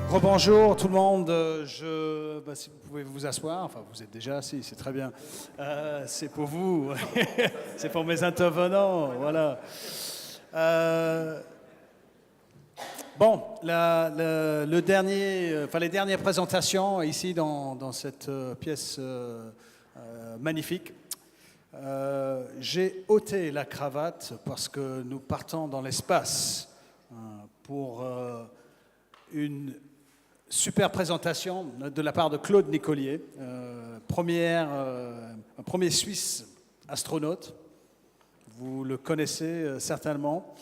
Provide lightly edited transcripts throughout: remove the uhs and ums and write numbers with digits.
Rebonjour tout le monde. Si vous pouvez vous asseoir, enfin vous êtes déjà assis, c'est très bien. C'est pour vous, c'est pour mes intervenants, voilà. Les dernières présentations ici dans cette pièce magnifique. J'ai ôté la cravate parce que nous partons dans l'espace pour une super présentation de la part de Claude Nicollier, premier Suisse astronaute. Vous le connaissez certainement.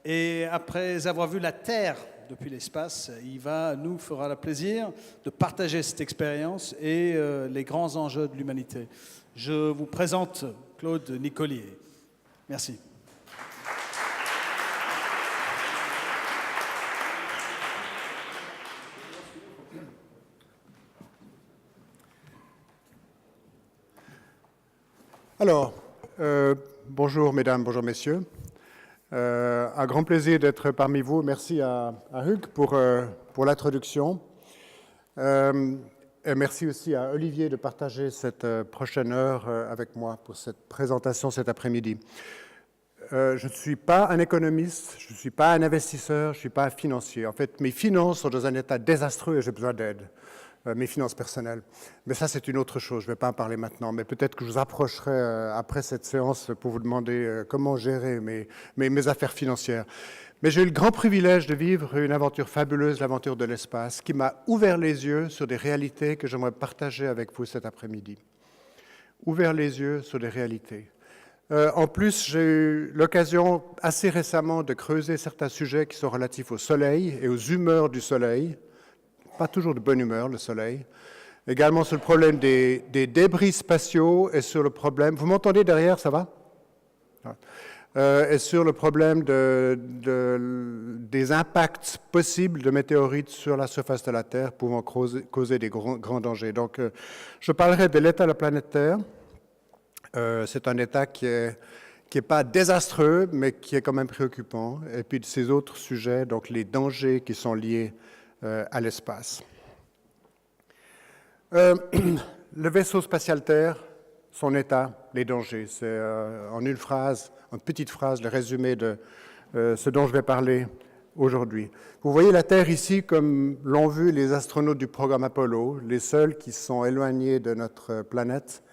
Et après avoir vu la Terre depuis l'espace, il nous fera le plaisir de partager cette expérience et les grands enjeux de l'humanité. Je vous présente Claude Nicollier. Merci. Alors, bonjour mesdames, bonjour messieurs. Un grand plaisir d'être parmi vous. Merci à Hugues pour l'introduction. Et merci aussi à Olivier de partager cette prochaine heure avec moi pour cette présentation cet après-midi. Je ne suis pas un économiste, je ne suis pas un investisseur, je ne suis pas un financier. En fait, mes finances sont dans un état désastreux et j'ai besoin d'aide. Mes finances personnelles. Mais ça, c'est une autre chose. Je ne vais pas en parler maintenant, mais peut-être que je vous approcherai après cette séance pour vous demander comment gérer mes affaires financières. Mais j'ai eu le grand privilège de vivre une aventure fabuleuse, l'aventure de l'espace, qui m'a ouvert les yeux sur des réalités que j'aimerais partager avec vous cet après-midi. Ouvert les yeux sur des réalités. En plus, j'ai eu l'occasion assez récemment de creuser certains sujets qui sont relatifs au Soleil et aux humeurs du Soleil. Pas toujours de bonne humeur, le Soleil. Également sur le problème des débris spatiaux et sur le problème... Vous m'entendez derrière, ça va? Et sur le problème des impacts possibles de météorites sur la surface de la Terre pouvant causer des grands dangers. Donc, je parlerai de l'état de la planète Terre. C'est un état qui est pas désastreux, mais qui est quand même préoccupant. Et puis de ces autres sujets, donc les dangers qui sont liés à l'espace. Le vaisseau spatial Terre, son état, les dangers, c'est en une petite phrase, le résumé de ce dont je vais parler aujourd'hui. Vous voyez la Terre ici comme l'ont vu les astronautes du programme Apollo, les seuls qui sont éloignés de notre planète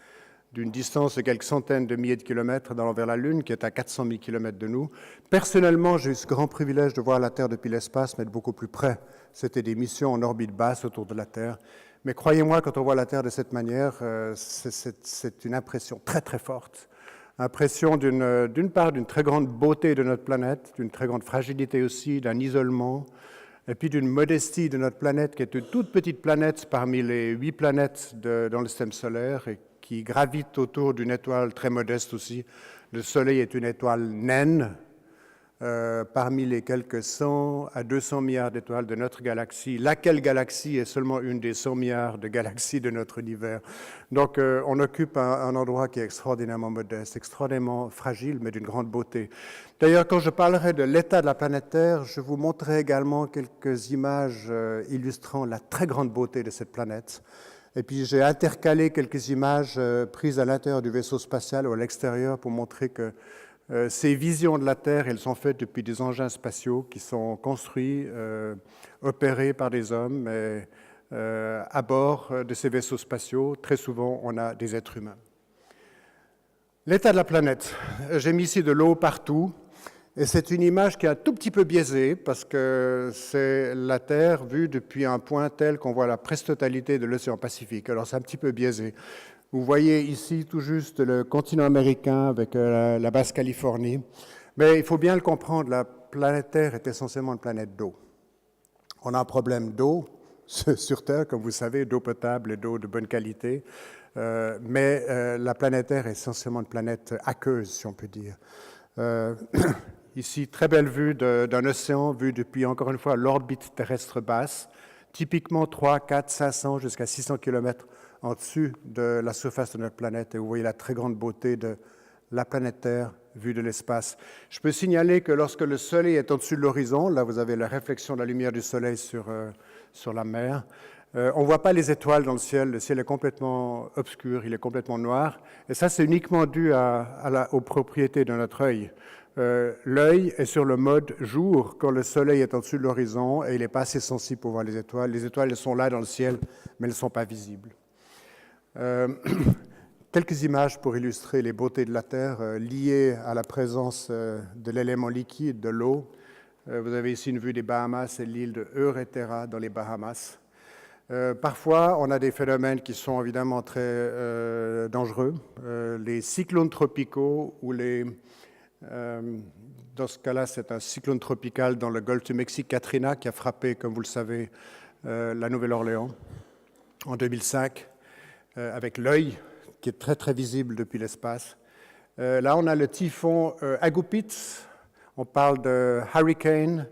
d'une distance de quelques centaines de milliers de kilomètres dans vers la Lune, qui est à 400 000 kilomètres de nous. Personnellement, j'ai eu ce grand privilège de voir la Terre depuis l'espace, mais de beaucoup plus près. C'était des missions en orbite basse autour de la Terre. Mais croyez-moi, quand on voit la Terre de cette manière, c'est une impression très très forte. Impression d'une part d'une très grande beauté de notre planète, d'une très grande fragilité aussi, d'un isolement, et puis d'une modestie de notre planète, qui est une toute petite planète parmi les 8 planètes dans le système solaire, et qui gravite autour d'une étoile très modeste aussi. Le Soleil est une étoile naine, parmi les quelques 100 à 200 milliards d'étoiles de notre galaxie. Laquelle galaxie est seulement une des 100 milliards de galaxies de notre univers. Donc on occupe un endroit qui est extraordinairement modeste, extraordinairement fragile, mais d'une grande beauté. D'ailleurs, quand je parlerai de l'état de la planète Terre, je vous montrerai également quelques images illustrant la très grande beauté de cette planète. Et puis j'ai intercalé quelques images prises à l'intérieur du vaisseau spatial ou à l'extérieur pour montrer que ces visions de la Terre, elles sont faites depuis des engins spatiaux qui sont construits, opérés par des hommes. Et, à bord de ces vaisseaux spatiaux, très souvent, on a des êtres humains. L'état de la planète. J'ai mis ici de l'eau partout. Et c'est une image qui est un tout petit peu biaisée parce que c'est la Terre vue depuis un point tel qu'on voit la presque-totalité de l'océan Pacifique. Alors c'est un petit peu biaisé. Vous voyez ici tout juste le continent américain avec la basse Californie. Mais il faut bien le comprendre, la planète Terre est essentiellement une planète d'eau. On a un problème d'eau sur Terre, comme vous savez, d'eau potable et d'eau de bonne qualité. Mais la planète Terre est essentiellement une planète aqueuse, si on peut dire. Ici, très belle vue d'un océan, vue depuis, encore une fois, l'orbite terrestre basse, typiquement 3, 4, 500 jusqu'à 600 km en dessus de la surface de notre planète. Et vous voyez la très grande beauté de la planète Terre vue de l'espace. Je peux signaler que lorsque le Soleil est au-dessus de l'horizon, là vous avez la réflexion de la lumière du Soleil sur la mer, on ne voit pas les étoiles dans le ciel est complètement obscur, il est complètement noir, et ça c'est uniquement dû aux propriétés de notre œil. L'œil est sur le mode jour quand le Soleil est au-dessus de l'horizon et il n'est pas assez sensible pour voir les étoiles. Les étoiles elles sont là dans le ciel, mais elles ne sont pas visibles. Quelques images pour illustrer les beautés de la Terre liées à la présence de l'élément liquide, de l'eau. Vous avez ici une vue des Bahamas et l'île de Euretera dans les Bahamas. Parfois, on a des phénomènes qui sont évidemment très dangereux. Les cyclones tropicaux ou dans ce cas-là, c'est un cyclone tropical dans le golfe du Mexique, Katrina, qui a frappé, comme vous le savez, la Nouvelle-Orléans en 2005, avec l'œil qui est très, très visible depuis l'espace. Là, on a le typhon Agupit. On parle de hurricane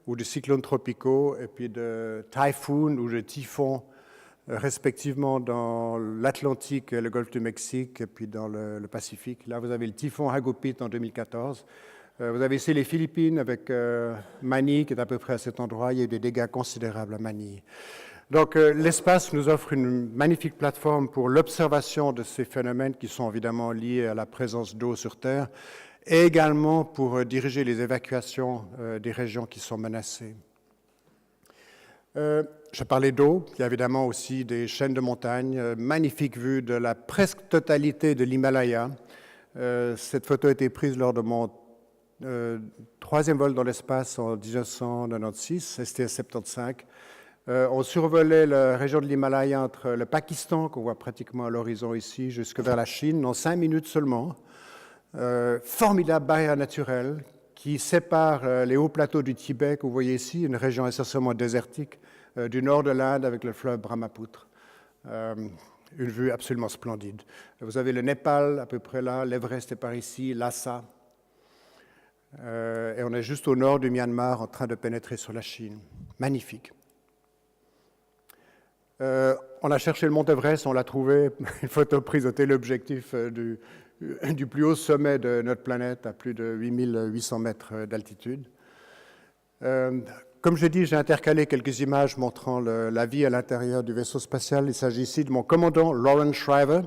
ou de cyclones tropicaux, et puis de typhoon ou de typhon, respectivement dans l'Atlantique, le golfe du Mexique, et puis dans le Pacifique. Là, vous avez le typhon Agupit en 2014. Vous avez ici les Philippines avec Manille, qui est à peu près à cet endroit. Il y a eu des dégâts considérables à Manille. Donc, l'espace nous offre une magnifique plateforme pour l'observation de ces phénomènes qui sont évidemment liés à la présence d'eau sur Terre, et également pour diriger les évacuations des régions qui sont menacées. Je parlais d'eau, il y a évidemment aussi des chaînes de montagnes, magnifique vue de la presque totalité de l'Himalaya. Cette photo a été prise lors de mon troisième vol dans l'espace en 1996, STS-75. On survolait la région de l'Himalaya entre le Pakistan, qu'on voit pratiquement à l'horizon ici, jusque vers la Chine, en 5 minutes seulement. Formidable barrière naturelle qui sépare les hauts plateaux du Tibet, que vous voyez ici, une région essentiellement désertique, du nord de l'Inde avec le fleuve Brahmaputra. Une vue absolument splendide. Vous avez le Népal à peu près là, l'Everest est par ici, Lhasa. Et on est juste au nord du Myanmar en train de pénétrer sur la Chine. Magnifique. On a cherché le mont Everest, on l'a trouvé, une photo prise au téléobjectif du plus haut sommet de notre planète, à plus de 8800 mètres d'altitude. Comme je dis, j'ai intercalé quelques images montrant la vie à l'intérieur du vaisseau spatial. Il s'agit ici de mon commandant Lawrence Shriver,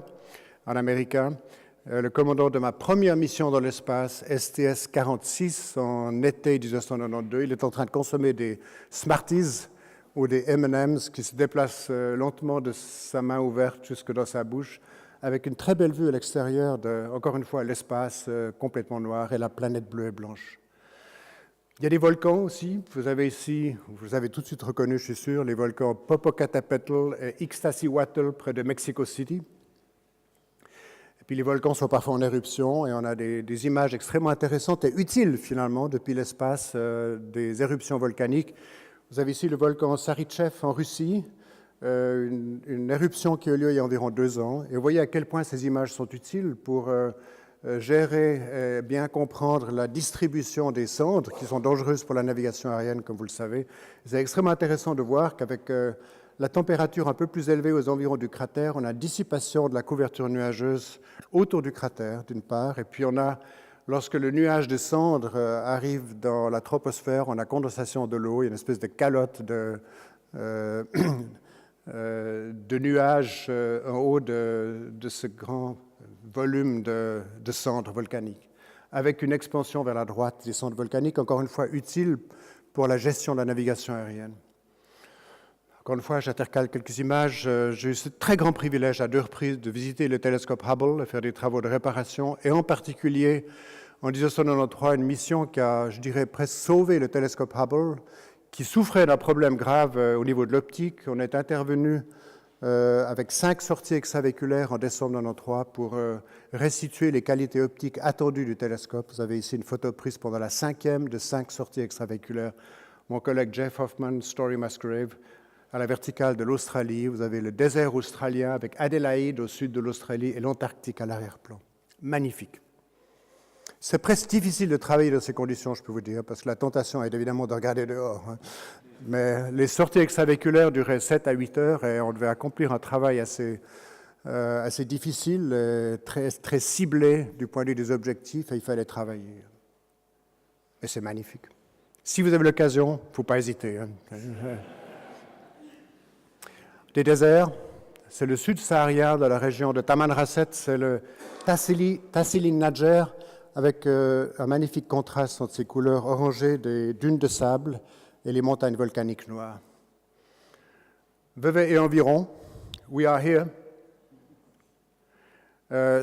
un Américain, le commandant de ma première mission dans l'espace, STS-46, en été 1992. Il est en train de consommer des Smarties ou des M&M's qui se déplacent lentement de sa main ouverte jusque dans sa bouche, avec une très belle vue à l'extérieur de, encore une fois, l'espace complètement noir et la planète bleue et blanche. Il y a des volcans aussi. Vous avez ici, vous avez tout de suite reconnu, je suis sûr, les volcans Popocatépetl et Ixtaccíhuatl près de Mexico City. Et puis les volcans sont parfois en éruption et on a des images extrêmement intéressantes et utiles finalement depuis l'espace des éruptions volcaniques. Vous avez ici le volcan Sarychev en Russie, une éruption qui a eu lieu il y a environ 2 ans. Et vous voyez à quel point ces images sont utiles pour gérer et bien comprendre la distribution des cendres qui sont dangereuses pour la navigation aérienne, comme vous le savez. C'est extrêmement intéressant de voir qu'avec la température un peu plus élevée aux environs du cratère, on a dissipation de la couverture nuageuse autour du cratère, d'une part, et puis on a, lorsque le nuage de cendres arrive dans la troposphère, on a condensation de l'eau, il y a une espèce de calotte de nuages en haut de ce grand volume de cendres volcaniques, avec une expansion vers la droite des cendres volcaniques, encore une fois utile pour la gestion de la navigation aérienne. Encore une fois, j'intercale quelques images. J'ai eu ce très grand privilège à 2 reprises de visiter le télescope Hubble, de faire des travaux de réparation, et en particulier, en 1993, une mission qui a, je dirais, presque sauvé le télescope Hubble, qui souffrait d'un problème grave au niveau de l'optique. On est intervenu avec 5 sorties extravéhiculaires en décembre 1993 pour restituer les qualités optiques attendues du télescope. Vous avez ici une photo prise pendant la 5e de 5 sorties extravéhiculaires. Mon collègue Jeff Hoffman, Story Musgrave, à la verticale de l'Australie. Vous avez le désert australien avec Adélaïde au sud de l'Australie et l'Antarctique à l'arrière-plan. Magnifique. C'est presque difficile de travailler dans ces conditions, je peux vous dire, parce que la tentation est évidemment de regarder dehors. Mais les sorties extravéhiculaires duraient 7 à 8 heures et on devait accomplir un travail assez assez difficile, très ciblé du point de vue des objectifs, et il fallait travailler. Et c'est magnifique. Si vous avez l'occasion, il ne faut pas hésiter. Hein. Des déserts, c'est le sud saharien de la région de Taman Rasset, c'est le Tassili Nadjer, avec un magnifique contraste entre ces couleurs orangées des dunes de sable et les montagnes volcaniques noires. Vevey et environ, we are here.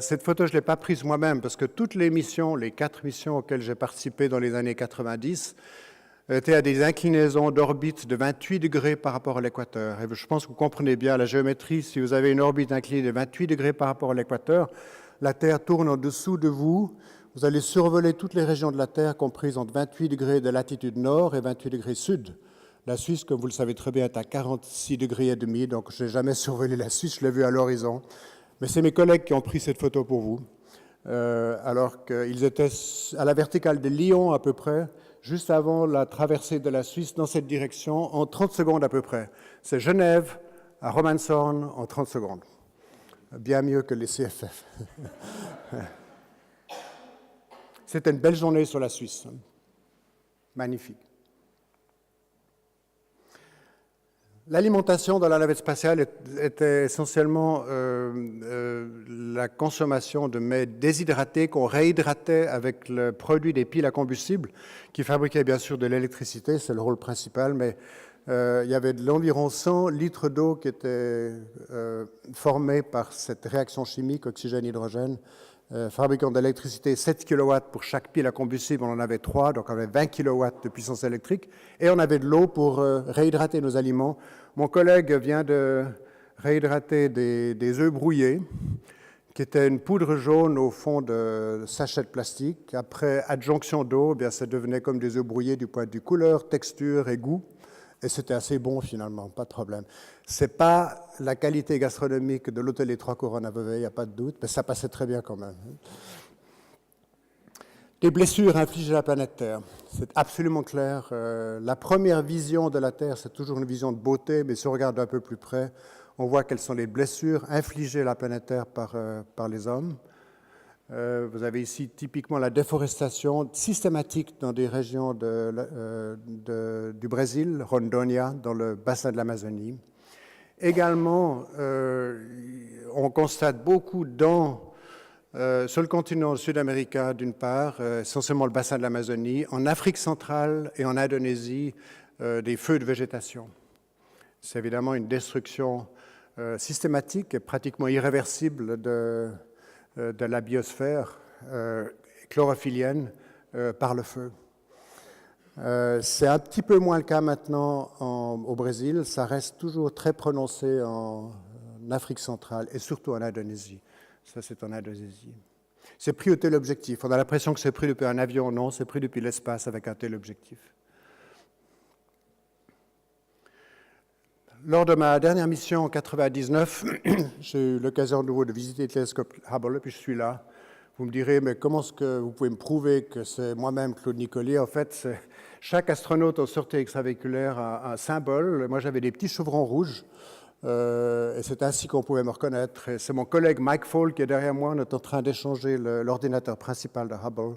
Cette photo, je ne l'ai pas prise moi-même parce que toutes les missions, les 4 missions auxquelles j'ai participé dans les années 90, étaient à des inclinaisons d'orbite de 28 degrés par rapport à l'équateur. Et je pense que vous comprenez bien la géométrie. Si vous avez une orbite inclinée de 28 degrés par rapport à l'équateur, la Terre tourne en dessous de vous. Vous allez survoler toutes les régions de la Terre comprises entre 28 degrés de latitude nord et 28 degrés sud. La Suisse, comme vous le savez très bien, est à 46 degrés et demi, donc je n'ai jamais survolé la Suisse, je l'ai vue à l'horizon. Mais c'est mes collègues qui ont pris cette photo pour vous, alors qu'ils étaient à la verticale de Lyon à peu près, juste avant la traversée de la Suisse dans cette direction, en 30 secondes à peu près. C'est Genève à Romanshorn en 30 secondes. Bien mieux que les CFF. C'était une belle journée sur la Suisse. Magnifique. L'alimentation dans la navette spatiale était essentiellement la consommation de mets déshydratés qu'on réhydratait avec le produit des piles à combustible qui fabriquaient bien sûr de l'électricité, c'est le rôle principal, mais il y avait environ 100 litres d'eau qui étaient formés par cette réaction chimique oxygène-hydrogène, fabriquant de l'électricité 7 kW pour chaque pile à combustible, on en avait 3, donc on avait 20 kW de puissance électrique, et on avait de l'eau pour réhydrater nos aliments. Mon collègue vient de réhydrater des œufs brouillés, qui étaient une poudre jaune au fond de sachets de plastique. Après adjonction d'eau, bien, ça devenait comme des œufs brouillés du point de vue couleur, texture et goût. Et c'était assez bon finalement, pas de problème. Ce n'est pas la qualité gastronomique de l'hôtel Les Trois Couronnes à Vevey, il n'y a pas de doute, mais ça passait très bien quand même. Des blessures infligées à la planète Terre, c'est absolument clair. La première vision de la Terre, c'est toujours une vision de beauté, mais si on regarde un peu plus près, on voit quelles sont les blessures infligées à la planète Terre par les hommes. Vous avez ici typiquement la déforestation systématique dans des régions du Brésil, Rondônia, dans le bassin de l'Amazonie. Également, on constate beaucoup sur le continent sud-américain, d'une part, essentiellement le bassin de l'Amazonie, en Afrique centrale et en Indonésie, des feux de végétation. C'est évidemment une destruction systématique et pratiquement irréversible de la biosphère chlorophyllienne par le feu. C'est un petit peu moins le cas maintenant au Brésil, ça reste toujours très prononcé en Afrique centrale et surtout en Indonésie. Ça, c'est en Indonésie. C'est pris au tel objectif. On a l'impression que c'est pris depuis un avion. Non, c'est pris depuis l'espace avec un tel objectif. Lors de ma dernière mission en 1999, j'ai eu l'occasion de nouveau de visiter le télescope Hubble, et puis je suis là. Vous me direz, mais comment est-ce que vous pouvez me prouver que c'est moi-même Claude Nicollier? En fait, chaque astronaute en sortie extravéhiculaire a un symbole. Moi, j'avais des petits chevrons rouges, et c'est ainsi qu'on pouvait me reconnaître. Et c'est mon collègue Mike Fall qui est derrière moi. On est en train d'échanger l'ordinateur principal de Hubble.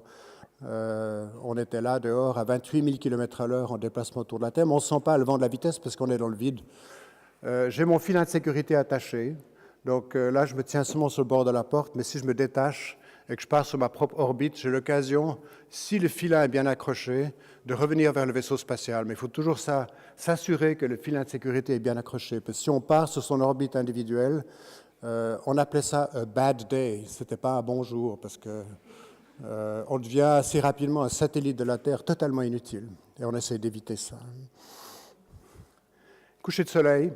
On était là, dehors, à 28 000 km/h en déplacement autour de la Terre, mais on ne sent pas le vent de la vitesse parce qu'on est dans le vide. J'ai mon filet de sécurité attaché, donc là, je me tiens seulement sur le bord de la porte, mais si je me détache et que je pars sur ma propre orbite, j'ai l'occasion, si le filet est bien accroché, de revenir vers le vaisseau spatial. Mais il faut toujours s'assurer que le filet de sécurité est bien accroché, parce que si on part sur son orbite individuelle, on appelait ça « a bad day », ce n'était pas un bon jour, parce que on devient assez rapidement un satellite de la Terre totalement inutile. Et on essaie d'éviter ça. Coucher de soleil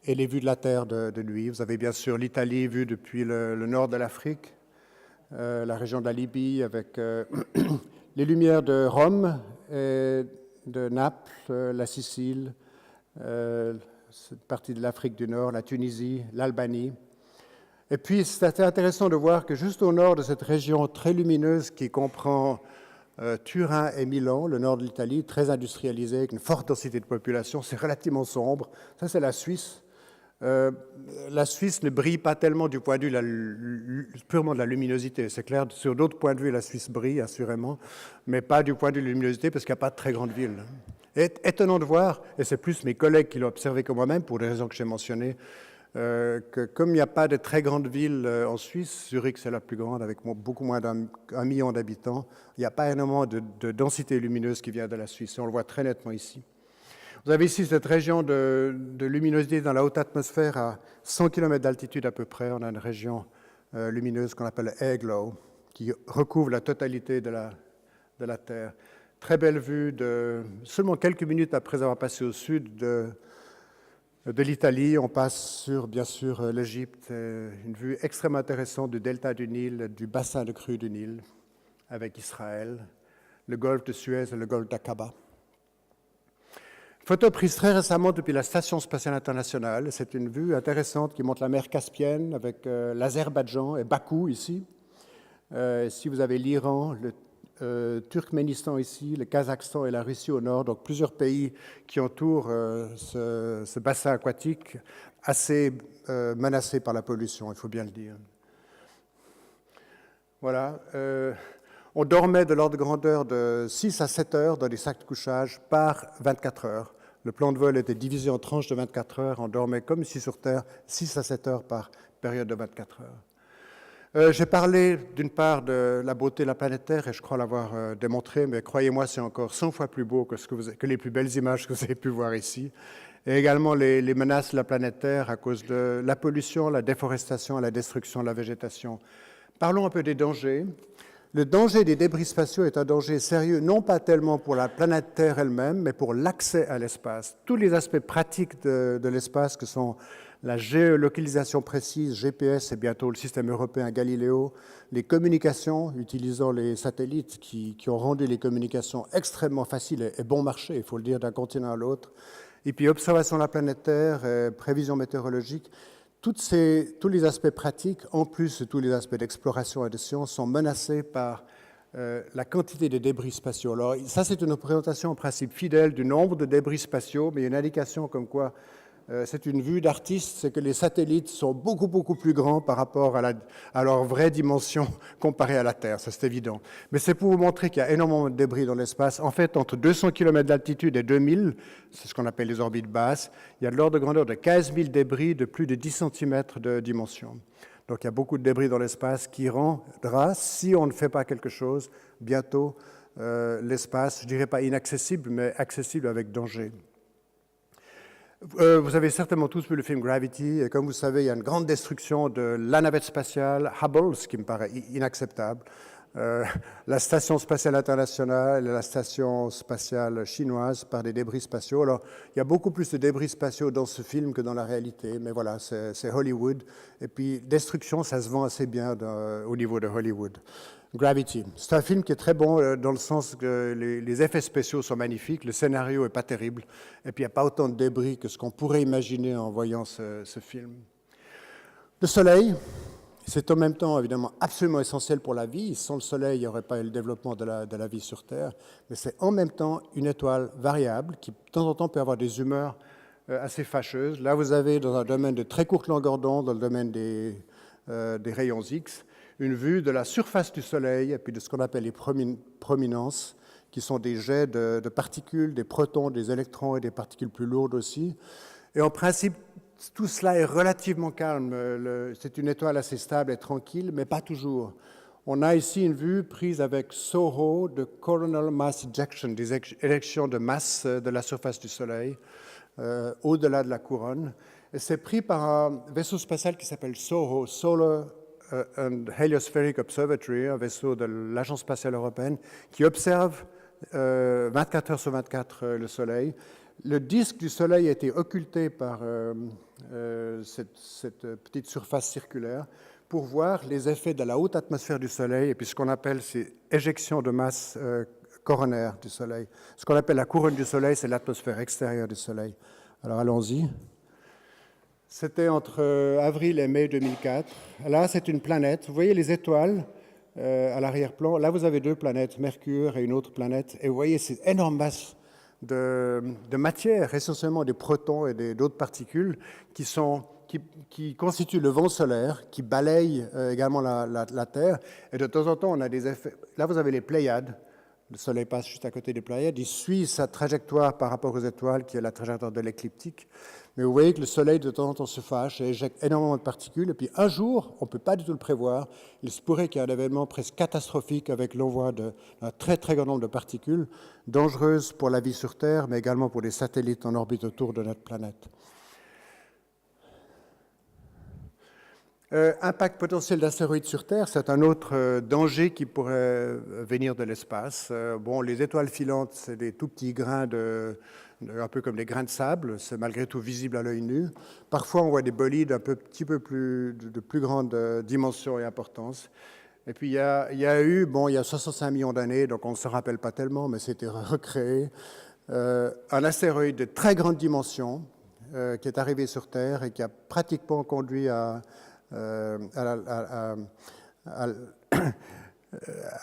et les vues de la Terre de nuit. Vous avez bien sûr l'Italie vue depuis le nord de l'Afrique, la région de la Libye avec les lumières de Rome, et de Naples, la Sicile, cette partie de l'Afrique du Nord, la Tunisie, l'Albanie. Et puis, c'est intéressant de voir que juste au nord de cette région très lumineuse qui comprend Turin et Milan, le nord de l'Italie, très industrialisé, avec une forte densité de population, c'est relativement sombre. Ça, c'est la Suisse. La Suisse ne brille pas tellement du point de vue purement de la luminosité. C'est clair, sur d'autres points de vue, la Suisse brille assurément, mais pas du point de vue de la luminosité parce qu'il n'y a pas de très grande ville. Étonnant de voir, et c'est plus mes collègues qui l'ont observé que moi-même, pour des raisons que j'ai mentionnées, que comme il n'y a pas de très grande ville en Suisse, Zurich c'est la plus grande avec beaucoup moins d'1 million d'habitants, il n'y a pas énormément de densité lumineuse qui vient de la Suisse. Et on le voit très nettement ici. Vous avez ici cette région de luminosité dans la haute atmosphère à 100 km d'altitude à peu près. On a une région lumineuse qu'on appelle air glow, qui recouvre la totalité de la Terre. Très belle vue, seulement quelques minutes après avoir passé au sud de l'Italie, on passe sur, bien sûr, l'Égypte, une vue extrêmement intéressante du delta du Nil, du bassin de crue du Nil, avec Israël, le golfe de Suez et le golfe d'Aqaba. Photo prise très récemment depuis la Station spatiale internationale. C'est une vue intéressante qui montre la mer Caspienne avec l'Azerbaïdjan et Bakou ici. Ici, vous avez l'Iran, le Turkménistan ici, le Kazakhstan et la Russie au nord. Donc, plusieurs pays qui entourent ce bassin aquatique assez menacé par la pollution, il faut bien le dire. Voilà. On dormait de l'ordre de grandeur de 6 à 7 heures dans des sacs de couchage par 24 heures. Le plan de vol était divisé en tranches de 24 heures. On dormait comme ici sur Terre, 6 à 7 heures par période de 24 heures. J'ai parlé d'une part de la beauté de la planète Terre et je crois l'avoir démontré, mais croyez-moi, c'est encore 100 fois plus beau que les plus belles images que vous avez pu voir ici. Et également les menaces de la planète Terre à cause de la pollution, la déforestation, la destruction de la végétation. Parlons un peu des dangers. Le danger des débris spatiaux est un danger sérieux, non pas tellement pour la planète Terre elle-même, mais pour l'accès à l'espace. Tous les aspects pratiques de l'espace, que sont la géolocalisation précise, GPS et bientôt le système européen Galileo, les communications utilisant les satellites qui ont rendu les communications extrêmement faciles et bon marché, il faut le dire, d'un continent à l'autre, et puis observation de la planète Terre, prévision météorologique. Tous les aspects pratiques, en plus de tous les aspects d'exploration et de science, sont menacés par la quantité de débris spatiaux. Alors, ça, c'est une représentation en principe fidèle du nombre de débris spatiaux, mais une indication comme quoi c'est une vue d'artiste, c'est que les satellites sont beaucoup, beaucoup plus grands par rapport à leur vraie dimension comparée à la Terre, ça c'est évident. Mais c'est pour vous montrer qu'il y a énormément de débris dans l'espace. En fait, entre 200 km d'altitude et 2000, c'est ce qu'on appelle les orbites basses, il y a de l'ordre de grandeur de 15 000 débris de plus de 10 cm de dimension. Donc il y a beaucoup de débris dans l'espace qui rendra, si on ne fait pas quelque chose, bientôt l'espace, je ne dirais pas inaccessible, mais accessible avec danger. Vous avez certainement tous vu le film Gravity, et comme vous savez, il y a une grande destruction de la navette spatiale Hubble, ce qui me paraît inacceptable, la Station spatiale internationale et la Station spatiale chinoise par des débris spatiaux. Alors, il y a beaucoup plus de débris spatiaux dans ce film que dans la réalité, mais voilà, c'est Hollywood. Et puis, destruction, ça se vend assez bien au niveau de Hollywood. Gravity. C'est un film qui est très bon dans le sens que les effets spéciaux sont magnifiques, le scénario n'est pas terrible, et puis il n'y a pas autant de débris que ce qu'on pourrait imaginer en voyant ce film. Le Soleil, c'est en même temps évidemment absolument essentiel pour la vie. Sans le Soleil, il n'y aurait pas eu le développement de la vie sur Terre, mais c'est en même temps une étoile variable qui de temps en temps peut avoir des humeurs assez fâcheuses. Là, vous avez dans un domaine de très courte longueur d'onde, dans le domaine des rayons X, une vue de la surface du Soleil et puis de ce qu'on appelle les prominences, qui sont des jets de particules, des protons, des électrons et des particules plus lourdes aussi. Et en principe, tout cela est relativement calme. C'est une étoile assez stable et tranquille, mais pas toujours. On a ici une vue prise avec SOHO, de Coronal Mass Ejection, des éjections de masse de la surface du Soleil, au-delà de la couronne. Et c'est pris par un vaisseau spatial qui s'appelle SOHO, Solar and Heliospheric Observatory, un vaisseau de l'Agence spatiale européenne, qui observe 24 heures sur 24 le Soleil. Le disque du Soleil a été occulté par cette petite surface circulaire pour voir les effets de la haute atmosphère du Soleil et puis ce qu'on appelle ces éjections de masse coronaire du Soleil. Ce qu'on appelle la couronne du Soleil, c'est l'atmosphère extérieure du Soleil. Alors allons-y. C'était entre avril et mai 2004. Là, c'est une planète. Vous voyez les étoiles à l'arrière-plan. Là, vous avez deux planètes, Mercure et une autre planète. Et vous voyez ces énormes masses de matière, essentiellement des protons et d'autres particules, qui sont qui constitue le vent solaire, qui balaye également la Terre. Et de temps en temps, on a des effets. Là, vous avez les Pléiades. Le Soleil passe juste à côté des Pléiades. Il suit sa trajectoire par rapport aux étoiles, qui est la trajectoire de l'écliptique. Mais vous voyez que le Soleil, de temps en temps, se fâche et éjecte énormément de particules. Et puis un jour, on ne peut pas du tout le prévoir, il se pourrait qu'il y ait un événement presque catastrophique avec l'envoi d'un très très grand nombre de particules, dangereuses pour la vie sur Terre, mais également pour les satellites en orbite autour de notre planète. Impact potentiel d'astéroïdes sur Terre, c'est un autre danger qui pourrait venir de l'espace. Bon, les étoiles filantes, c'est des tout petits grains un peu comme des grains de sable, c'est malgré tout visible à l'œil nu. Parfois, on voit des bolides de plus grande dimension et importance. Et puis, il y a eu 65 millions d'années, donc on ne se rappelle pas tellement, mais c'était recréé, un astéroïde de très grande dimension qui est arrivé sur Terre et qui a pratiquement conduit à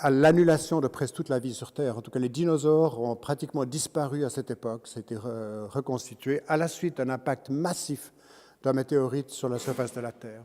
l'annulation de presque toute la vie sur Terre. En tout cas, les dinosaures ont pratiquement disparu à cette époque. Ça a été reconstitué à la suite d'un impact massif d'un météorite sur la surface de la Terre.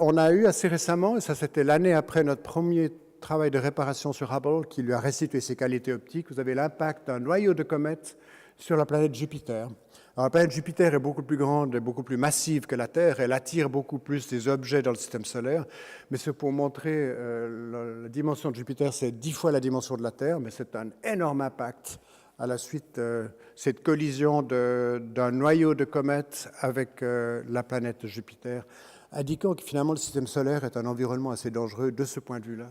On a eu assez récemment, et ça c'était l'année après notre premier travail de réparation sur Hubble, qui lui a restitué ses qualités optiques, vous avez l'impact d'un noyau de comète sur la planète Jupiter. Alors, la planète Jupiter est beaucoup plus grande et beaucoup plus massive que la Terre. Elle attire beaucoup plus des objets dans le système solaire. Mais c'est pour montrer la dimension de Jupiter, c'est 10 fois la dimension de la Terre, mais c'est un énorme impact à la suite de cette collision d'un noyau de comète avec la planète Jupiter, indiquant que finalement le système solaire est un environnement assez dangereux de ce point de vue-là.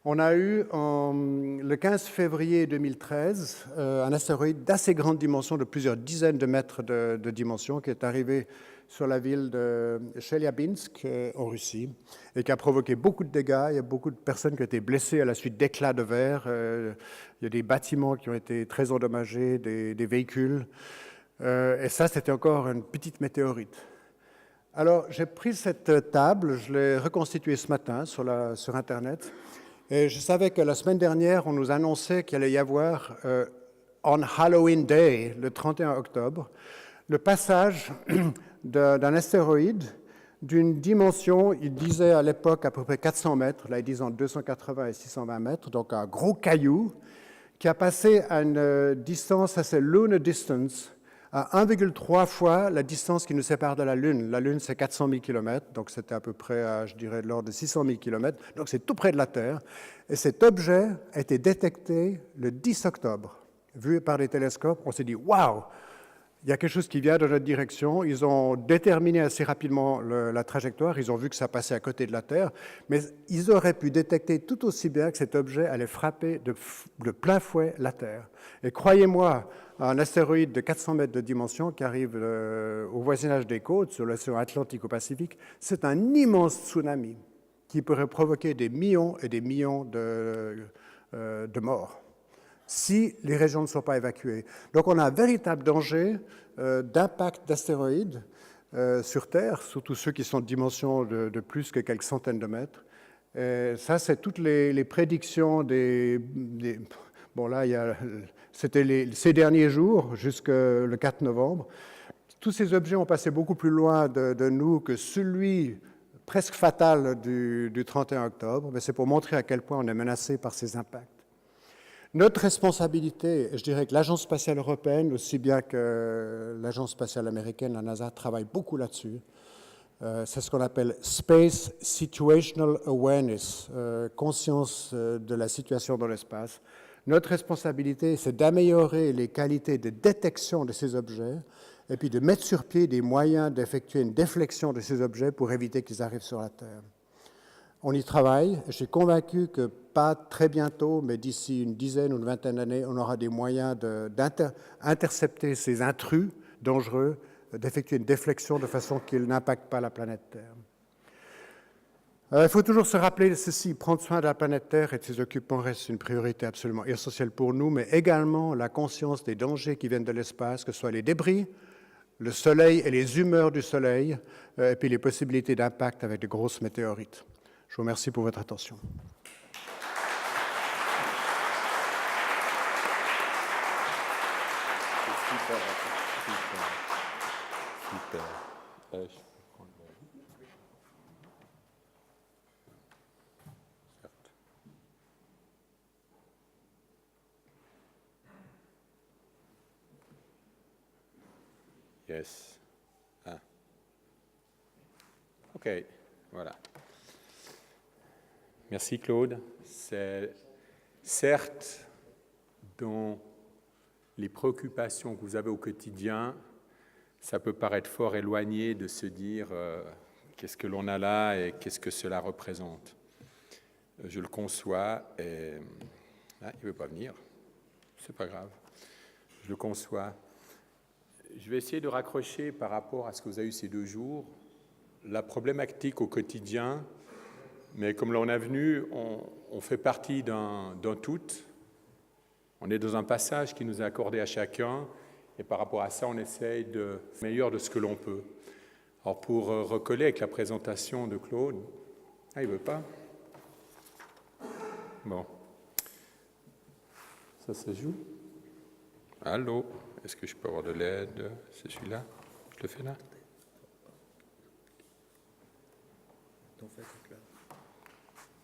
On a eu, le 15 février 2013, un astéroïde d'assez grande dimension, de plusieurs dizaines de mètres de dimension, qui est arrivé sur la ville de Chelyabinsk, en Russie, et qui a provoqué beaucoup de dégâts. Il y a beaucoup de personnes qui ont été blessées à la suite d'éclats de verre. Il y a des bâtiments qui ont été très endommagés, des véhicules. Et ça, c'était encore une petite météorite. Alors, j'ai pris cette table, je l'ai reconstituée ce matin sur Internet. Et je savais que la semaine dernière, on nous annonçait qu'il allait y avoir, on Halloween Day, le 31 octobre, le passage d'un astéroïde d'une dimension, il disait à l'époque à peu près 400 mètres, là ils disent entre 280 et 620 mètres, donc un gros caillou, qui a passé à une distance, c'est lunar distance, à 1,3 fois la distance qui nous sépare de la Lune. La Lune, c'est 400 000 km, donc c'était à peu près, je dirais, de l'ordre de 600 000 km, donc c'est tout près de la Terre. Et cet objet a été détecté le 10 octobre. Vu par les télescopes, on s'est dit « Waouh !» Il y a quelque chose qui vient de notre direction. Ils ont déterminé assez rapidement la trajectoire. Ils ont vu que ça passait à côté de la Terre. Mais ils auraient pu détecter tout aussi bien que cet objet allait frapper de plein fouet la Terre. Et croyez-moi, un astéroïde de 400 mètres de dimension qui arrive au voisinage des côtes, sur l'océan Atlantique ou Pacifique, c'est un immense tsunami qui pourrait provoquer des millions et des millions de morts si les régions ne sont pas évacuées. Donc on a un véritable danger d'impact d'astéroïdes sur Terre, surtout ceux qui sont de dimension de plus que quelques centaines de mètres. Et ça, c'est toutes les prédictions bon là, c'était ces derniers jours, jusqu'au 4 novembre. Tous ces objets ont passé beaucoup plus loin de nous que celui presque fatal du 31 octobre. Mais c'est pour montrer à quel point on est menacé par ces impacts. Notre responsabilité, je dirais que l'Agence spatiale européenne, aussi bien que l'Agence spatiale américaine, la NASA, travaille beaucoup là-dessus. C'est ce qu'on appelle Space Situational Awareness, conscience de la situation dans l'espace. Notre responsabilité, c'est d'améliorer les qualités de détection de ces objets et puis de mettre sur pied des moyens d'effectuer une déflexion de ces objets pour éviter qu'ils arrivent sur la Terre. On y travaille. Je suis convaincu que pas très bientôt, mais d'ici une dizaine ou une vingtaine d'années, on aura des moyens d'intercepter ces intrus dangereux, d'effectuer une déflexion de façon qu'ils n'impactent pas la planète Terre. Il faut toujours se rappeler ceci, prendre soin de la planète Terre et de ses occupants reste une priorité absolument essentielle pour nous, mais également la conscience des dangers qui viennent de l'espace, que ce soit les débris, le Soleil et les humeurs du Soleil, et puis les possibilités d'impact avec de grosses météorites. Je vous remercie pour votre attention. Super. Yes. Ah. OK, voilà. Merci Claude. C'est certes dans les préoccupations que vous avez au quotidien, ça peut paraître fort éloigné de se dire qu'est-ce que l'on a là et qu'est-ce que cela représente. Je le conçois et il ne veut pas venir, c'est pas grave. Je le conçois. Je vais essayer de raccrocher par rapport à ce que vous avez eu ces 2 jours, la problématique au quotidien, mais comme l'on a vu, on fait partie d'un tout. On est dans un passage qui nous est accordé à chacun, et par rapport à ça, on essaye de faire le meilleur de ce que l'on peut. Alors pour recoller avec la présentation de Claude, il ne veut pas. Bon. Ça se joue. Allô? Est-ce que je peux avoir de l'aide? C'est celui-là? Je le fais là?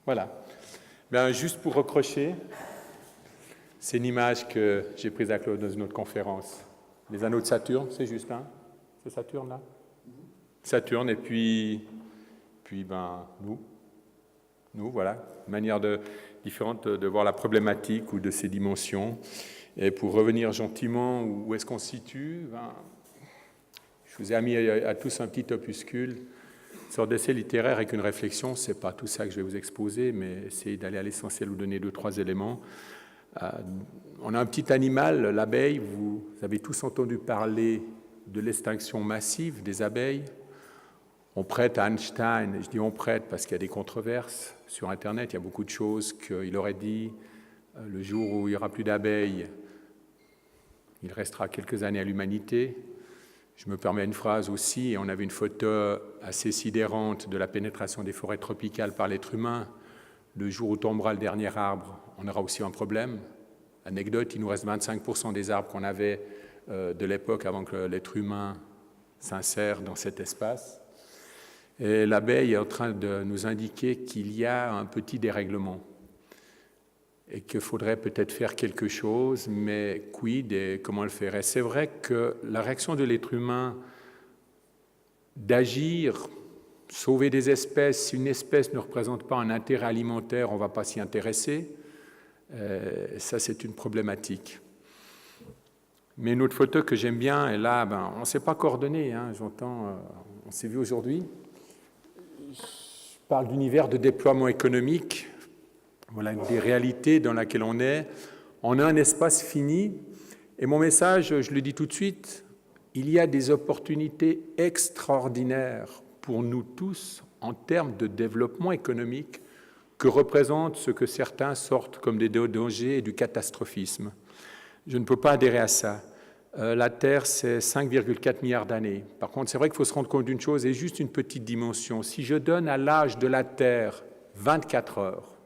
Voilà. Bien, juste pour recrocher, c'est une image que j'ai prise à Claude dans une autre conférence. Les anneaux de Saturne, c'est juste là? C'est Saturne là? Saturne, et puis ben, nous, voilà, une manière différente de voir la problématique ou de ses dimensions. Et pour revenir gentiment, où est-ce qu'on se situe, ben, je vous ai mis à tous un petit opuscule, une sorte d'essai littéraire avec une réflexion. Ce n'est pas tout ça que je vais vous exposer, mais essayer d'aller à l'essentiel, vous donner 2-3 éléments. On a un petit animal, l'abeille. Vous avez tous entendu parler de l'extinction massive des abeilles. On prête à Einstein, je dis on prête parce qu'il y a des controverses sur Internet, il y a beaucoup de choses qu'il aurait dit. Le jour où il n'y aura plus d'abeilles, il restera quelques années à l'humanité. Je me permets une phrase aussi, et on avait une photo assez sidérante de la pénétration des forêts tropicales par l'être humain. Le jour où tombera le dernier arbre, on aura aussi un problème. Anecdote, il nous reste 25% des arbres qu'on avait de l'époque avant que l'être humain s'insère dans cet espace. Et l'abeille est en train de nous indiquer qu'il y a un petit dérèglement et qu'il faudrait peut-être faire quelque chose, mais quid et comment le faire? Et c'est vrai que la réaction de l'être humain d'agir, sauver des espèces, si une espèce ne représente pas un intérêt alimentaire, on ne va pas s'y intéresser. Ça, c'est une problématique. Mais une autre photo que j'aime bien, et là, on ne s'est pas coordonné, hein, j'entends, on s'est vu aujourd'hui. Je parle d'univers de déploiement économique. Voilà une des réalités dans laquelle on est. On a un espace fini. Et mon message, je le dis tout de suite, il y a des opportunités extraordinaires pour nous tous en termes de développement économique que représente ce que certains sortent comme des dangers et du catastrophisme. Je ne peux pas adhérer à ça. La Terre, c'est 5,4 milliards d'années. Par contre, c'est vrai qu'il faut se rendre compte d'une chose, et juste une petite dimension. Si je donne à l'âge de la Terre 24 heures,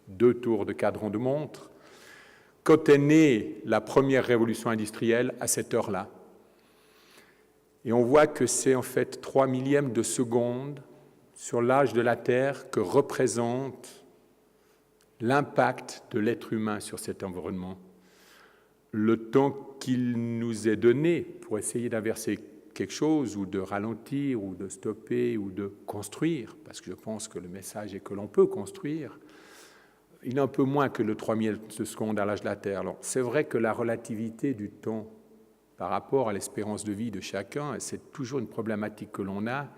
2 tours de cadran de montre, quand est née la première révolution industrielle à cette heure-là. Et on voit que c'est en fait 3 millièmes de seconde sur l'âge de la Terre que représente l'impact de l'être humain sur cet environnement. Le temps qu'il nous est donné pour essayer d'inverser quelque chose, ou de ralentir, ou de stopper, ou de construire, parce que je pense que le message est que l'on peut construire, il est un peu moins que le 3 millièmes de seconde à l'âge de la Terre. Alors, c'est vrai que la relativité du temps par rapport à l'espérance de vie de chacun, c'est toujours une problématique que l'on a.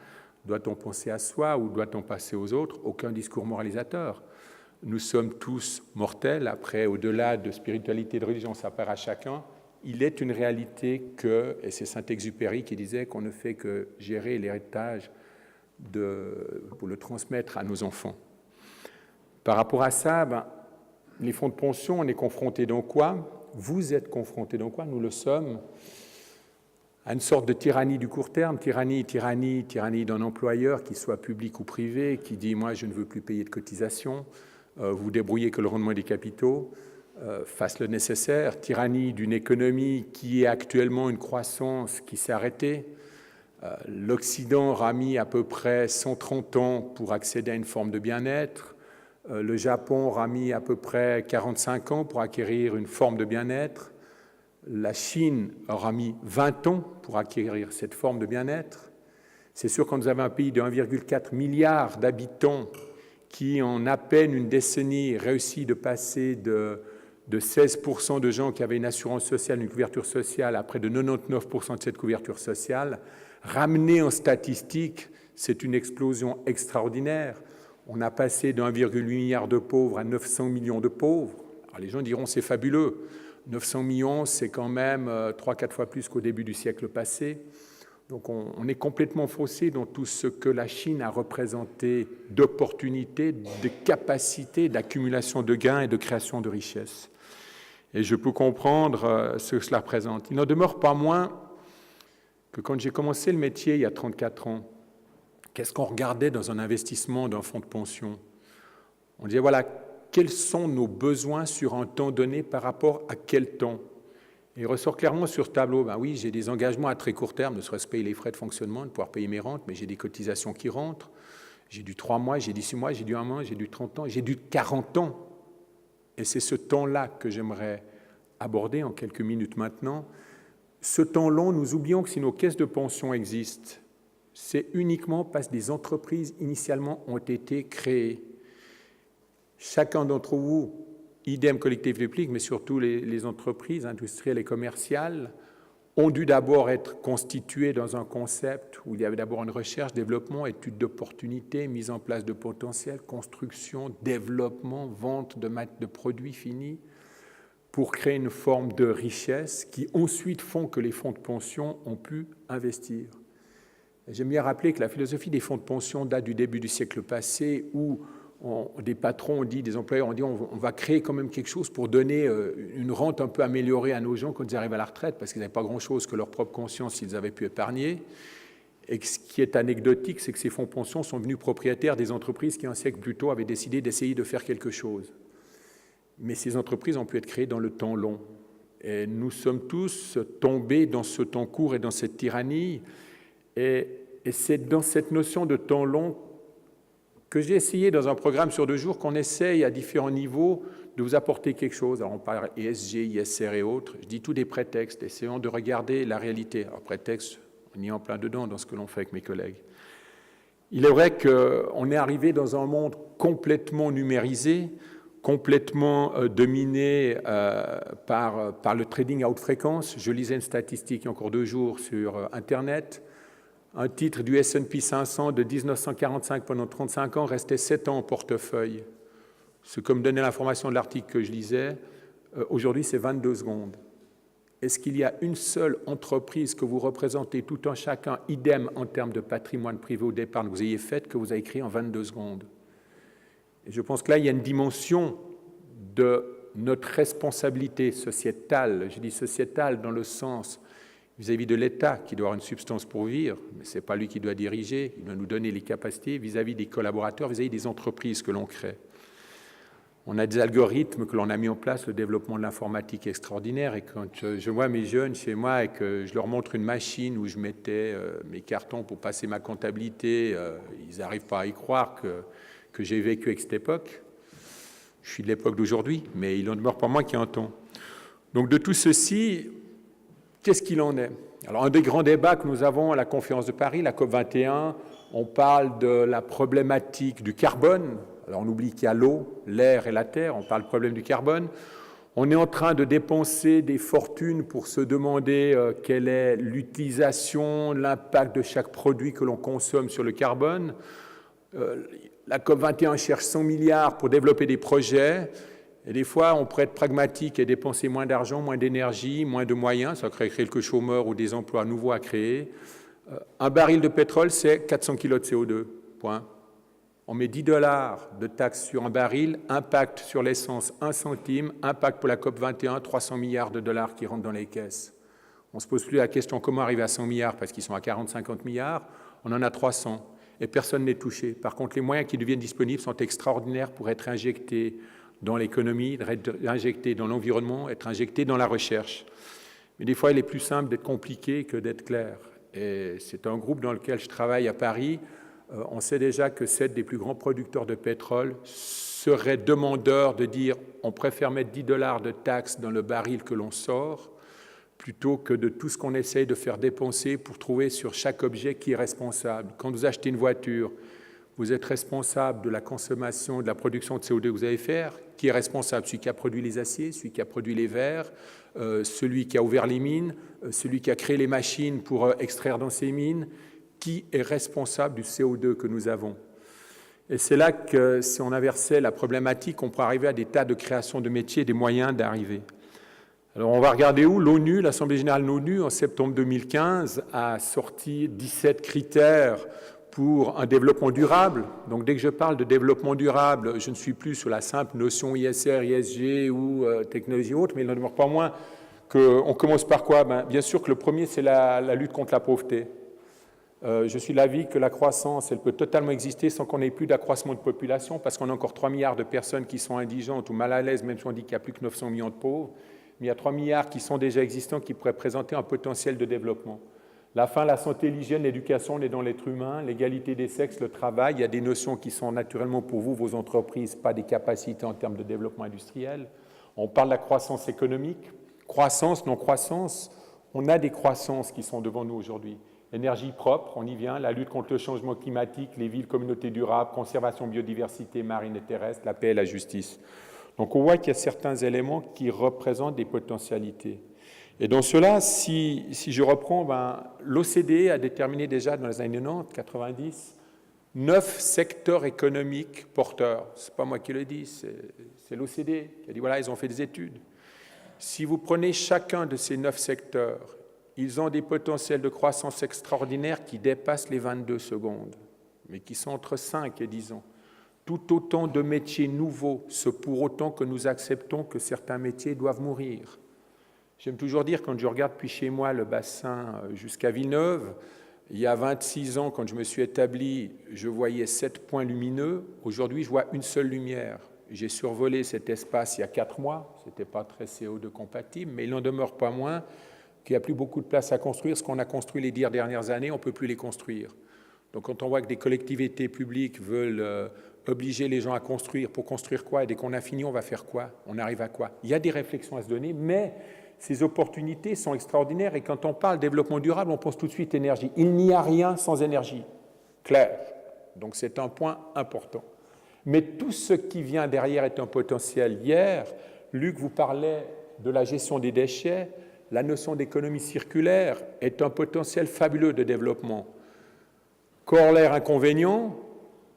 Doit-on penser à soi ou doit-on passer aux autres? Aucun discours moralisateur. Nous sommes tous mortels. Après, au-delà de spiritualité et de religion, ça part à chacun. Il est une réalité que, et c'est Saint-Exupéry qui disait qu'on ne fait que gérer l'héritage pour le transmettre à nos enfants. Par rapport à ça, les fonds de pension, on est confrontés dans quoi? Vous êtes confrontés dans quoi? Nous le sommes. À une sorte de tyrannie du court terme, tyrannie d'un employeur, qu'il soit public ou privé, qui dit « moi, je ne veux plus payer de cotisations, vous débrouillez que le rendement des capitaux fasse le nécessaire », tyrannie d'une économie qui est actuellement une croissance qui s'est arrêtée, L'Occident aura mis à peu près 130 ans pour accéder à une forme de bien-être. Le Japon aura mis à peu près 45 ans pour acquérir une forme de bien-être. La Chine aura mis 20 ans pour acquérir cette forme de bien-être. C'est sûr, quand vous avez un pays de 1,4 milliard d'habitants qui, en à peine une décennie, réussit de passer de 16% de gens qui avaient une assurance sociale, une couverture sociale, à près de 99% de cette couverture sociale, ramené en statistiques, c'est une explosion extraordinaire. On a passé de 1,8 milliard de pauvres à 900 millions de pauvres. Alors les gens diront c'est fabuleux. 900 millions, c'est quand même 3-4 fois plus qu'au début du siècle passé. Donc on est complètement faussé dans tout ce que la Chine a représenté d'opportunités, de capacités d'accumulation de gains et de création de richesses. Et je peux comprendre ce que cela représente. Il n'en demeure pas moins que quand j'ai commencé le métier il y a 34 ans, qu'est-ce qu'on regardait dans un investissement d'un fonds de pension? On disait, voilà, quels sont nos besoins sur un temps donné par rapport à quel temps? Et il ressort clairement sur ce tableau, ben oui, j'ai des engagements à très court terme, ne serait-ce payer les frais de fonctionnement, de pouvoir payer mes rentes, mais j'ai des cotisations qui rentrent. J'ai du 3 mois, j'ai du 6 mois, j'ai du 1 an, j'ai du 30 ans, j'ai du 40 ans. Et c'est ce temps-là que j'aimerais aborder en quelques minutes maintenant. Ce temps long, nous oublions que si nos caisses de pension existent, c'est uniquement parce que des entreprises initialement ont été créées. Chacun d'entre vous, idem collectivité publique, mais surtout les entreprises industrielles et commerciales, ont dû d'abord être constituées dans un concept où il y avait d'abord une recherche, développement, étude d'opportunités, mise en place de potentiel, construction, développement, vente de produits finis, pour créer une forme de richesse qui ensuite font que les fonds de pension ont pu investir. J'aime bien rappeler que la philosophie des fonds de pension date du début du siècle passé où des patrons ont dit, des employeurs ont dit on va créer quand même quelque chose pour donner une rente un peu améliorée à nos gens quand ils arrivent à la retraite parce qu'ils n'avaient pas grand-chose que leur propre conscience s'ils avaient pu épargner. Et ce qui est anecdotique, c'est que ces fonds de pension sont devenus propriétaires des entreprises qui un siècle plus tôt avaient décidé d'essayer de faire quelque chose. Mais ces entreprises ont pu être créées dans le temps long. Et nous sommes tous tombés dans ce temps court et dans cette tyrannie. Et c'est dans cette notion de temps long que j'ai essayé dans un programme sur 2 jours qu'on essaye à différents niveaux de vous apporter quelque chose. Alors on parle ESG, ISR et autres. Je dis tous des prétextes. Essayons de regarder la réalité. Alors prétexte, on y est en plein dedans dans ce que l'on fait avec mes collègues. Il est vrai qu'on est arrivé dans un monde complètement numérisé, complètement dominé par le trading à haute fréquence. Je lisais une statistique il y a encore 2 jours sur Internet. Un titre du S&P 500 de 1945 pendant 35 ans restait 7 ans en portefeuille. Ce que me donnait l'information de l'article que je lisais, aujourd'hui c'est 22 secondes. Est-ce qu'il y a une seule entreprise que vous représentez tout un chacun, idem en termes de patrimoine privé ou d'épargne que vous ayez faite, que vous avez écrit en 22 secondes? Et je pense que là, il y a une dimension de notre responsabilité sociétale. Je dis sociétale dans le sens vis-à-vis de l'État, qui doit avoir une substance pour vivre, mais ce n'est pas lui qui doit diriger, il doit nous donner les capacités vis-à-vis des collaborateurs, vis-à-vis des entreprises que l'on crée. On a des algorithmes que l'on a mis en place, le développement de l'informatique extraordinaire, et quand je vois mes jeunes chez moi et que je leur montre une machine où je mettais mes cartons pour passer ma comptabilité, ils n'arrivent pas à y croire que j'ai vécu avec cette époque. Je suis de l'époque d'aujourd'hui, mais il en demeure pas moins qu'il y a un temps. Donc de tout ceci, qu'est-ce qu'il en est? Alors un des grands débats que nous avons à la conférence de Paris, la COP21, on parle de la problématique du carbone. Alors on oublie qu'il y a l'eau, l'air et la terre, on parle du problème du carbone. On est en train de dépenser des fortunes pour se demander quelle est l'utilisation, l'impact de chaque produit que l'on consomme sur le carbone. La COP21 cherche 100 milliards pour développer des projets. Et des fois, on pourrait être pragmatique et dépenser moins d'argent, moins d'énergie, moins de moyens. Ça crée quelques chômeurs ou des emplois nouveaux à créer. Un baril de pétrole, c'est 400 kg de CO2. Point. On met $10 de taxes sur un baril, impact sur l'essence 1 centime, impact pour la COP21, 300 milliards de dollars qui rentrent dans les caisses. On ne se pose plus la question comment arriver à 100 milliards parce qu'ils sont à 40-50 milliards. On en a 300 et personne n'est touché. Par contre, les moyens qui deviennent disponibles sont extraordinaires pour être injectés dans l'économie, être injectés dans l'environnement, être injectés dans la recherche. Mais des fois, il est plus simple d'être compliqué que d'être clair. et c'est un groupe dans lequel je travaille à Paris, on sait déjà que 7 des plus grands producteurs de pétrole seraient demandeurs de dire on préfère mettre $10 de taxes dans le baril que l'on sort plutôt que de tout ce qu'on essaye de faire dépenser pour trouver sur chaque objet qui est responsable. Quand vous achetez une voiture, vous êtes responsable de la consommation, de la production de CO2 que vous allez faire. Qui est responsable? Celui qui a produit les aciers, celui qui a produit les verres, celui qui a ouvert les mines, celui qui a créé les machines pour extraire dans ces mines. Qui est responsable du CO2 que nous avons? Et c'est là que, si on inversait la problématique, on pourrait arriver à des tas de créations de métiers, des moyens d'arriver. Alors on va regarder où l'ONU, l'Assemblée générale de l'ONU, en septembre 2015, a sorti 17 critères pour un développement durable. Donc dès que je parle de développement durable, je ne suis plus sur la simple notion ISR, ISG ou technologie autre, mais il n'en demeure pas moins qu'on commence par quoi? Bien sûr que le premier, c'est la lutte contre la pauvreté. Je suis de l'avis que la croissance, elle peut totalement exister sans qu'on ait plus d'accroissement de population, parce qu'on a encore 3 milliards de personnes qui sont indigentes ou mal à l'aise, même si on dit qu'il y a plus que 900 millions de pauvres. Mais il y a 3 milliards qui sont déjà existants, qui pourraient présenter un potentiel de développement. La faim, la santé, l'hygiène, l'éducation, on est dans l'être humain, l'égalité des sexes, le travail, il y a des notions qui sont naturellement pour vous, vos entreprises, pas des capacités en termes de développement industriel. On parle de la croissance économique. Croissance, non-croissance, on a des croissances qui sont devant nous aujourd'hui. Énergie propre, on y vient, la lutte contre le changement climatique, les villes, communautés durables, conservation, biodiversité marine et terrestre, la paix et la justice. Donc on voit qu'il y a certains éléments qui représentent des potentialités. Et dans cela, si je reprends, l'OCDE a déterminé déjà dans les années 90, 90, 9 secteurs économiques porteurs. Ce n'est pas moi qui le dis, c'est l'OCDE qui a dit, voilà, ils ont fait des études. Si vous prenez chacun de ces 9 secteurs, ils ont des potentiels de croissance extraordinaires qui dépassent les 22 secondes, mais qui sont entre 5 et 10 ans. Tout autant de métiers nouveaux, ce pour autant que nous acceptons que certains métiers doivent mourir. J'aime toujours dire, quand je regarde depuis chez moi le bassin jusqu'à Villeneuve, il y a 26 ans, quand je me suis établi, je voyais 7 points lumineux. Aujourd'hui, je vois une seule lumière. J'ai survolé cet espace il y a 4 mois. Ce n'était pas très CO2 compatible, mais il n'en demeure pas moins qu'il n'y a plus beaucoup de place à construire. Ce qu'on a construit les 10 dernières années, on ne peut plus les construire. Donc quand on voit que des collectivités publiques veulent obliger les gens à construire, pour construire quoi? Et dès qu'on a fini, on va faire quoi? On arrive à quoi? Il y a des réflexions à se donner, mais ces opportunités sont extraordinaires. Et quand on parle développement durable, on pense tout de suite énergie. Il n'y a rien sans énergie. Clair. Donc c'est un point important. Mais tout ce qui vient derrière est un potentiel. Hier, Luc vous parlait de la gestion des déchets. La notion d'économie circulaire est un potentiel fabuleux de développement. Corollaire inconvénient,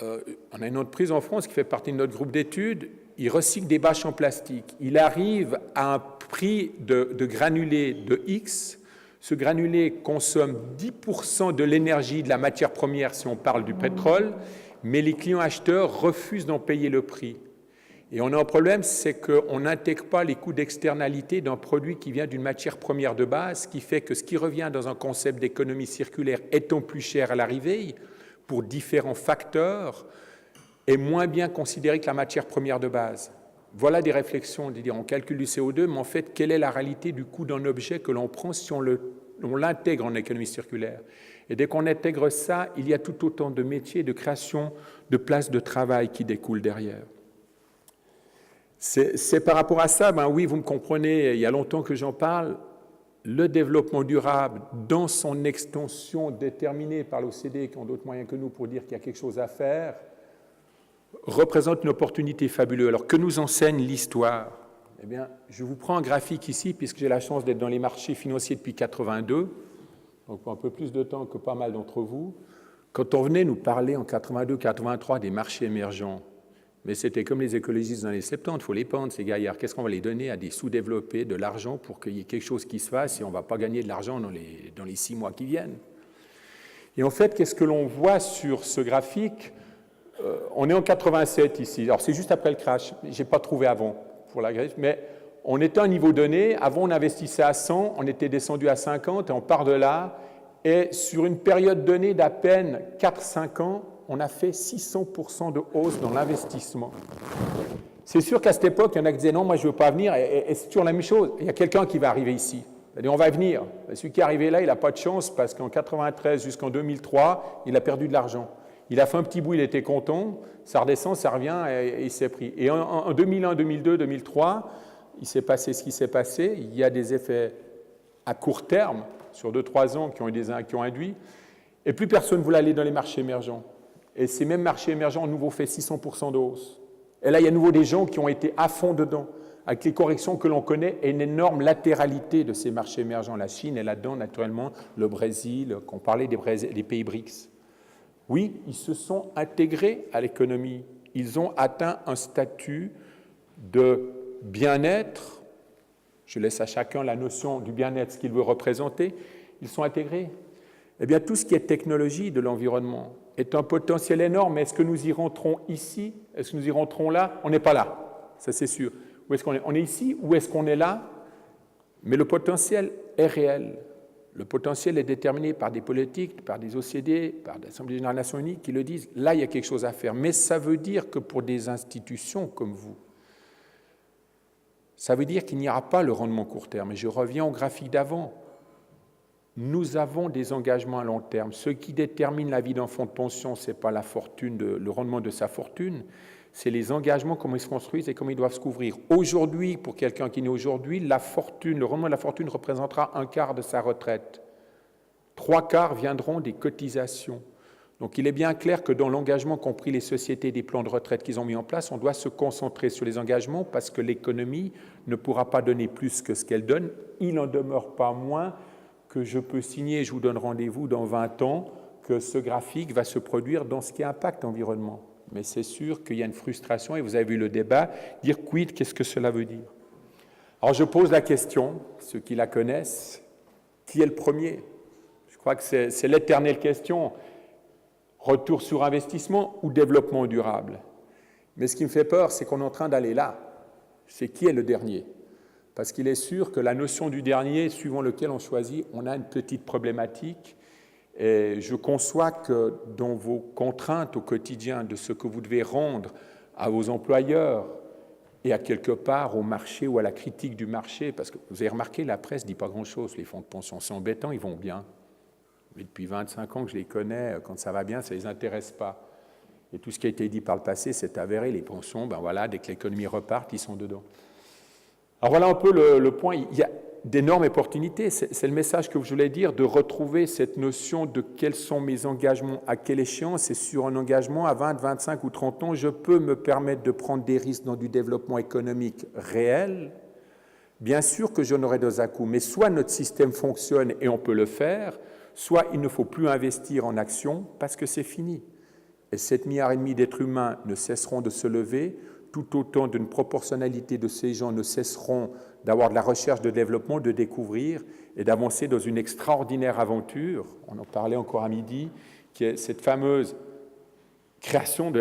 on a une entreprise en France qui fait partie de notre groupe d'études, il recycle des bâches en plastique. Il arrive à un prix de granulé de X. Ce granulé consomme 10% de l'énergie de la matière première si on parle du pétrole, mais les clients acheteurs refusent d'en payer le prix. Et on a un problème, c'est qu'on n'intègre pas les coûts d'externalité d'un produit qui vient d'une matière première de base, ce qui fait que ce qui revient dans un concept d'économie circulaire étant plus cher à l'arrivée, pour différents facteurs, est moins bien considéré que la matière première de base. Voilà des réflexions, on calcule du CO2, mais en fait, quelle est la réalité du coût d'un objet que l'on prend si on l'intègre en économie circulaire? Et dès qu'on intègre ça, il y a tout autant de métiers, de création de places de travail qui découlent derrière. C'est par rapport à ça, oui, vous me comprenez, il y a longtemps que j'en parle, le développement durable, dans son extension déterminée par l'OCDE, qui ont d'autres moyens que nous pour dire qu'il y a quelque chose à faire, représente une opportunité fabuleuse. Alors, que nous enseigne l'histoire? Eh bien, je vous prends un graphique ici, puisque j'ai la chance d'être dans les marchés financiers depuis 1982, donc un peu plus de temps que pas mal d'entre vous. Quand on venait nous parler en 82-83 des marchés émergents, mais c'était comme les écologistes dans les 70, il faut les pendre, ces gaillards. Qu'est-ce qu'on va les donner à des sous-développés, de l'argent pour qu'il y ait quelque chose qui se fasse et on ne va pas gagner de l'argent dans les 6 mois qui viennent? Et en fait, qu'est-ce que l'on voit sur ce graphique? On est en 87 ici. Alors, c'est juste après le crash. Je n'ai pas trouvé avant pour la griffe, mais on était à un niveau donné. Avant, on investissait à 100, on était descendu à 50 et on part de là. Et sur une période donnée d'à peine 4-5 ans, on a fait 600% de hausse dans l'investissement. C'est sûr qu'à cette époque, il y en a qui disaient non, moi je ne veux pas venir, et c'est toujours la même chose. Il y a quelqu'un qui va arriver ici. C'est-à-dire, on va venir. Celui qui est arrivé là, il n'a pas de chance parce qu'en 93 jusqu'en 2003, il a perdu de l'argent. Il a fait un petit bout, il était content, ça redescend, ça revient et il s'est pris. Et en 2001, 2002, 2003, il s'est passé ce qui s'est passé. Il y a des effets à court terme, sur 2-3 ans, qui ont induit. Et plus personne ne voulait aller dans les marchés émergents. Et ces mêmes marchés émergents ont à nouveau fait 600% de hausse. Et là, il y a à nouveau des gens qui ont été à fond dedans, avec les corrections que l'on connaît et une énorme latéralité de ces marchés émergents. La Chine est là-dedans, naturellement, le Brésil, qu'on parlait des pays BRICS. Oui, ils se sont intégrés à l'économie. Ils ont atteint un statut de bien-être. Je laisse à chacun la notion du bien-être, ce qu'il veut représenter. Ils sont intégrés. Eh bien, tout ce qui est technologie de l'environnement est un potentiel énorme. Est-ce que nous y rentrons ici? Est-ce que nous y rentrons là? On n'est pas là, ça c'est sûr. Où est-ce qu'on est? On est ici ou est-ce qu'on est là? Mais le potentiel est réel. Le potentiel est déterminé par des politiques, par des OCDE, par l'Assemblée générale des Nations unies qui le disent. Là, il y a quelque chose à faire. Mais ça veut dire que pour des institutions comme vous, ça veut dire qu'il n'y aura pas le rendement court terme. Et je reviens au graphique d'avant. Nous avons des engagements à long terme. Ce qui détermine la vie d'un fonds de pension, ce n'est pas la fortune, le rendement de sa fortune, c'est les engagements, comment ils se construisent et comment ils doivent se couvrir. Aujourd'hui, pour quelqu'un qui est né aujourd'hui, la fortune, le rendement de la fortune représentera 1/4 de sa retraite. 3/4 viendront des cotisations. Donc il est bien clair que dans l'engagement qu'ont pris les sociétés des plans de retraite qu'ils ont mis en place, on doit se concentrer sur les engagements parce que l'économie ne pourra pas donner plus que ce qu'elle donne. Il n'en demeure pas moins que je peux signer, je vous donne rendez-vous dans 20 ans, que ce graphique va se produire dans ce qui impacte l'environnement. Mais c'est sûr qu'il y a une frustration, et vous avez vu le débat, dire quid, qu'est-ce que cela veut dire? Alors je pose la question, ceux qui la connaissent, qui est le premier? Je crois que c'est l'éternelle question, retour sur investissement ou développement durable? Mais ce qui me fait peur, c'est qu'on est en train d'aller là. C'est qui est le dernier? Parce qu'il est sûr que la notion du dernier, suivant lequel on choisit, on a une petite problématique. Et je conçois que dans vos contraintes au quotidien de ce que vous devez rendre à vos employeurs et à quelque part au marché ou à la critique du marché, parce que vous avez remarqué, la presse ne dit pas grand-chose, les fonds de pension, c'est embêtant, ils vont bien. Mais depuis 25 ans que je les connais, quand ça va bien, ça ne les intéresse pas. Et tout ce qui a été dit par le passé, c'est avéré, les pensions, ben voilà, dès que l'économie repart, ils sont dedans. Alors voilà un peu le point. Il y a d'énormes opportunités. C'est le message que je voulais dire, de retrouver cette notion de quels sont mes engagements, à quelle échéance, et sur un engagement à 20, 25 ou 30 ans, je peux me permettre de prendre des risques dans du développement économique réel. Bien sûr que j'en aurai deux à-coups, mais soit notre système fonctionne et on peut le faire, soit il ne faut plus investir en action parce que c'est fini. Et 7,5 milliards d'êtres humains ne cesseront de se lever, tout autant d'une proportionnalité de ces gens ne cesseront d'avoir de la recherche de développement, de découvrir et d'avancer dans une extraordinaire aventure, on en parlait encore à midi, qui est cette fameuse création,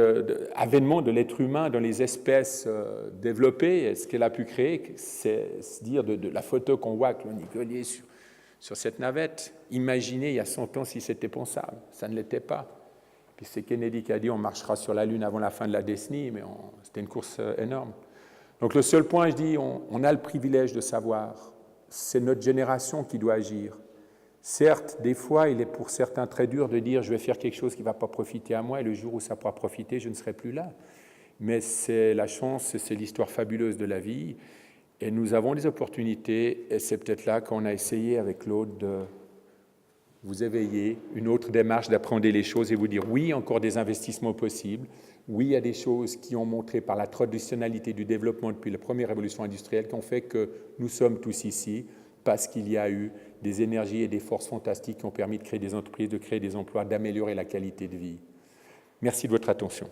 avènement de l'être humain dans les espèces développées. Et ce qu'elle a pu créer, c'est se dire de la photo qu'on voit avec le Nicolier sur cette navette. Imaginez il y a 100 ans si c'était pensable, ça ne l'était pas. Puis c'est Kennedy qui a dit on marchera sur la Lune avant la fin de la décennie, mais c'était une course énorme. Donc le seul point, je dis, on a le privilège de savoir. C'est notre génération qui doit agir. Certes, des fois, il est pour certains très dur de dire je vais faire quelque chose qui ne va pas profiter à moi et le jour où ça pourra profiter, je ne serai plus là. Mais c'est la chance, c'est l'histoire fabuleuse de la vie. Et nous avons des opportunités et c'est peut-être là qu'on a essayé avec l'autre de vous éveiller, une autre démarche d'apprendre les choses et vous dire oui, encore des investissements possibles. Oui, il y a des choses qui ont montré par la traditionnalité du développement depuis la première révolution industrielle qui ont fait que nous sommes tous ici parce qu'il y a eu des énergies et des forces fantastiques qui ont permis de créer des entreprises, de créer des emplois, d'améliorer la qualité de vie. Merci de votre attention.